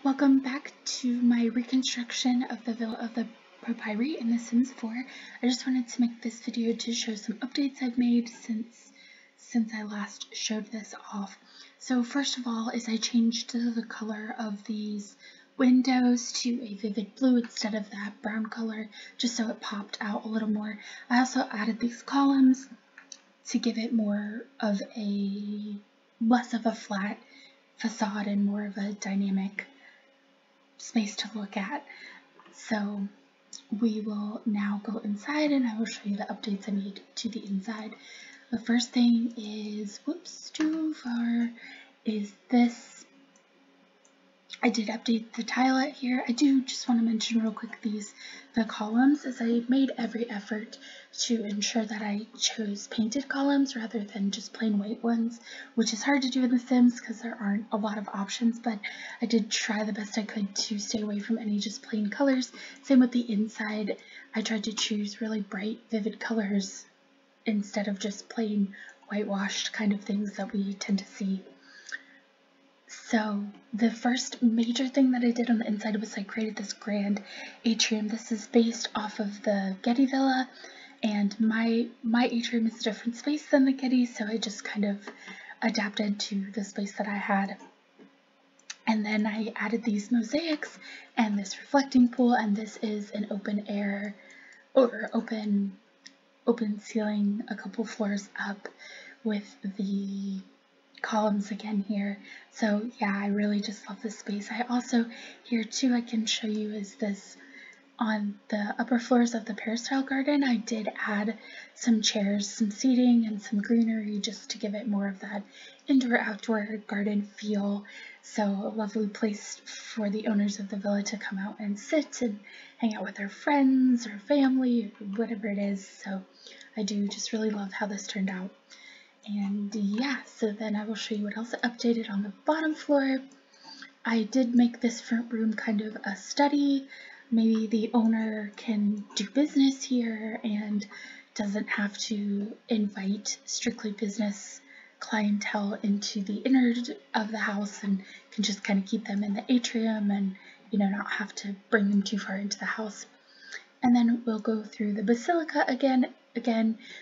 Welcome back to my reconstruction of the Villa of the Papyri in The Sims 4. I just wanted to make this video to show some updates I've made since I last showed this off. So first of all is I changed the color of these windows to a vivid blue instead of that brown color, just so it popped out a little more. I also added these columns to give it less of a flat facade and more of a dynamic space to look at. So we will now go inside and I will show you the updates I made to the inside. The first thing is, too far, is this. I did update the tile out here. I do just want to mention real quick the columns, as I made every effort to ensure that I chose painted columns rather than just plain white ones, which is hard to do in The Sims because there aren't a lot of options, but I did try the best I could to stay away from any just plain colors. Same with the inside. I tried to choose really bright, vivid colors instead of just plain whitewashed kind of things that we tend to see. So the first major thing that I did on the inside was I created this grand atrium. This is based off of the Getty Villa, and my atrium is a different space than the Getty, so I just kind of adapted to the space that I had. And then I added these mosaics and this reflecting pool, and this is an open air or open ceiling a couple floors up with the columns again here. So yeah, I really just love this space. I also, here too, I can show you is this on the upper floors of the peristyle garden. I did add some chairs, some seating, and some greenery just to give it more of that indoor-outdoor garden feel. So a lovely place for the owners of the villa to come out and sit and hang out with their friends or family, or whatever it is. So I do just really love how this turned out. And yeah, so then I will show you what else I updated on the bottom floor. I did make this front room kind of a study. Maybe the owner can do business here and doesn't have to invite strictly business clientele into the inner of the house and can just kind of keep them in the atrium and, you know, not have to bring them too far into the house. And then we'll go through the basilica again,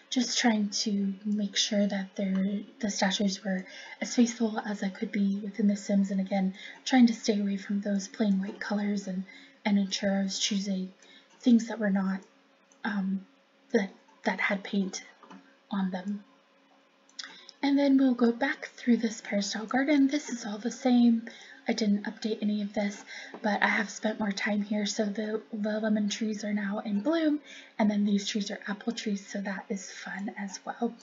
just trying to make sure that the statues were as faithful as I could be within The Sims, and again, trying to stay away from those plain white colors and ensure I was choosing things that were not, that had paint on them. And then we'll go back through this peristyle garden. This is all the same. I didn't update any of this, but I have spent more time here. So the lemon trees are now in bloom, and then these trees are apple trees, so that is fun as well.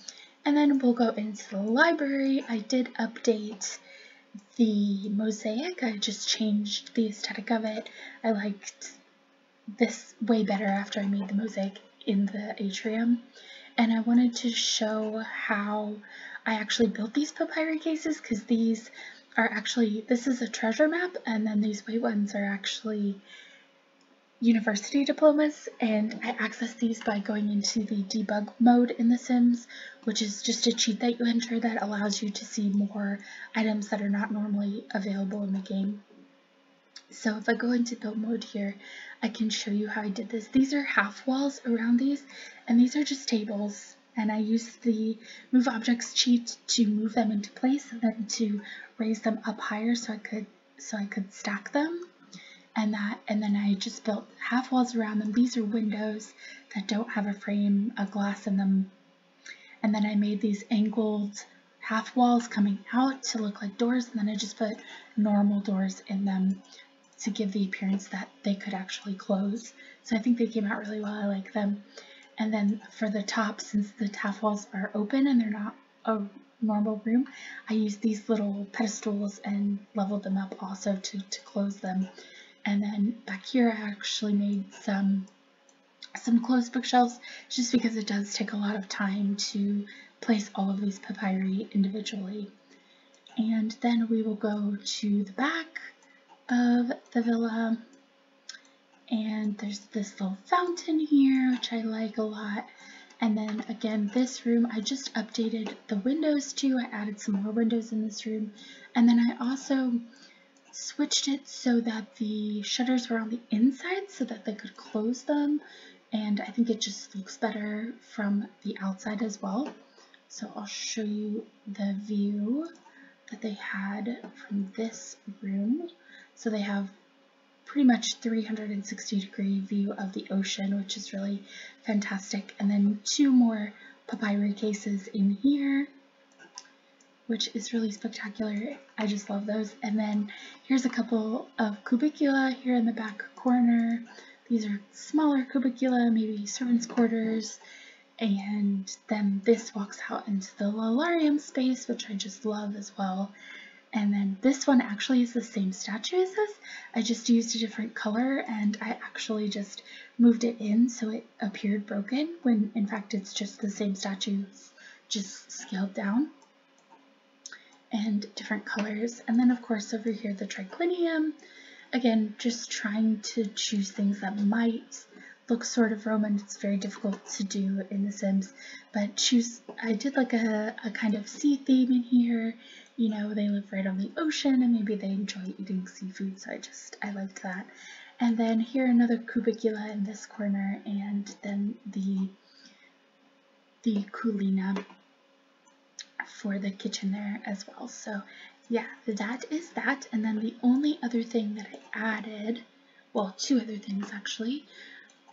And then we'll go into the library. I did update the mosaic. I just changed the aesthetic of it. I liked this way better after I made the mosaic in the atrium. And I wanted to show how I actually built these papyri cases, because these are actually, this is a treasure map, and then these white ones are actually university diplomas, and I access these by going into the debug mode in The Sims, which is just a cheat that you enter that allows you to see more items that are not normally available in the game. So if I go into build mode here, I can show you how I did this. These are half walls around these, and these are just tables, and I used the move objects cheat to move them into place and then to raise them up higher so I could stack them. And then I just built half walls around them. These are windows that don't have a frame, a glass in them. And then I made these angled half walls coming out to look like doors, and then I just put normal doors in them to give the appearance that they could actually close. So I think they came out really well. I like them. And then for the top, since the half walls are open and they're not a normal room, I used these little pedestals and leveled them up also to close them. And then back here I actually made some closed bookshelves, just because it does take a lot of time to place all of these papyri individually. And then we will go to the back of the villa, and there's this little fountain here, which I like a lot. And then again, this room, I just updated the windows too. I added some more windows in this room. And then I also switched it so that the shutters were on the inside so that they could close them, and I think it just looks better from the outside as well. So I'll show you the view that they had from this room. So they have pretty much 360-degree view of the ocean, which is really fantastic. And then 2 more papyri cases in here, which is really spectacular. I just love those. And then here's a couple of cubicula here in the back corner. These are smaller cubicula, maybe servants' quarters. And then this walks out into the lalarium space, which I just love as well. And then this one actually is the same statue as this. I just used a different color, and I actually just moved it in so it appeared broken, when in fact it's just the same statue, just scaled down, and different colors. And then of course over here the triclinium, again just trying to choose things that might look sort of Roman. It's very difficult to do in The Sims, but I did like a kind of sea theme in here. You know, they live right on the ocean and maybe they enjoy eating seafood, so I liked that. And then here another cubicula in this corner, and then the culina for the kitchen there as well. So yeah, that is that. And then the only other thing that I added, well, 2 other things actually.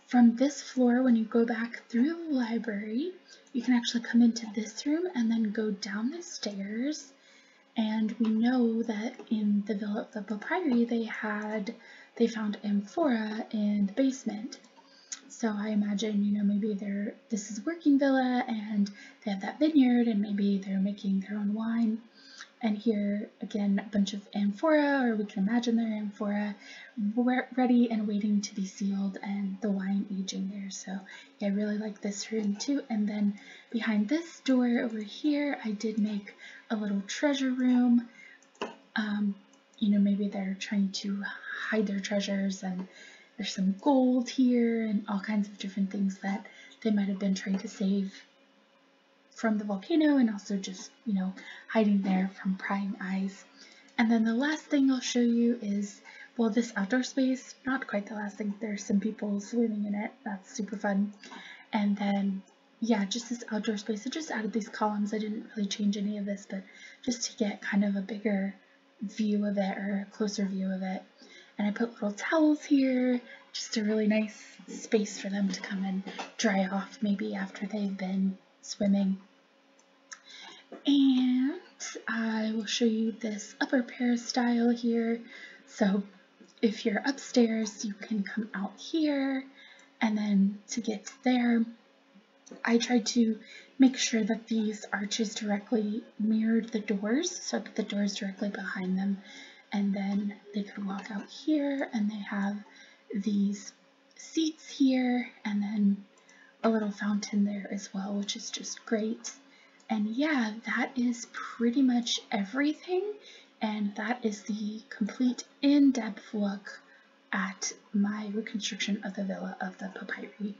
From this floor, when you go back through the library, you can actually come into this room and then go down the stairs. And we know that in the Villa of the Papyri, they found amphora in the basement. So I imagine, you know, maybe this is a working villa and they have that vineyard, and maybe they're making their own wine. And here, again, a bunch of amphora, or we can imagine they're amphora, ready and waiting to be sealed, and the wine aging there. So yeah, I really like this room too. And then behind this door over here, I did make a little treasure room. You know, maybe they're trying to hide their treasures, and there's some gold here and all kinds of different things that they might have been trying to save from the volcano, and also just, you know, hiding there from prying eyes. And then the last thing I'll show you is, well, this outdoor space, not quite the last thing. There's some people swimming in it. That's super fun. And then, yeah, just this outdoor space. I just added these columns. I didn't really change any of this, but just to get kind of a bigger view of it, or a closer view of it. And I put little towels here, just a really nice space for them to come and dry off maybe after they've been swimming. And I will show you this upper peristyle here. So if you're upstairs, you can come out here, and then to get there, I tried to make sure that these arches directly mirrored the doors, so that the doors directly behind them, and then they could walk out here, and they have these seats here, and then a little fountain there as well, which is just great. And yeah, that is pretty much everything, and that is the complete in-depth look at my reconstruction of the Villa of the Papyri.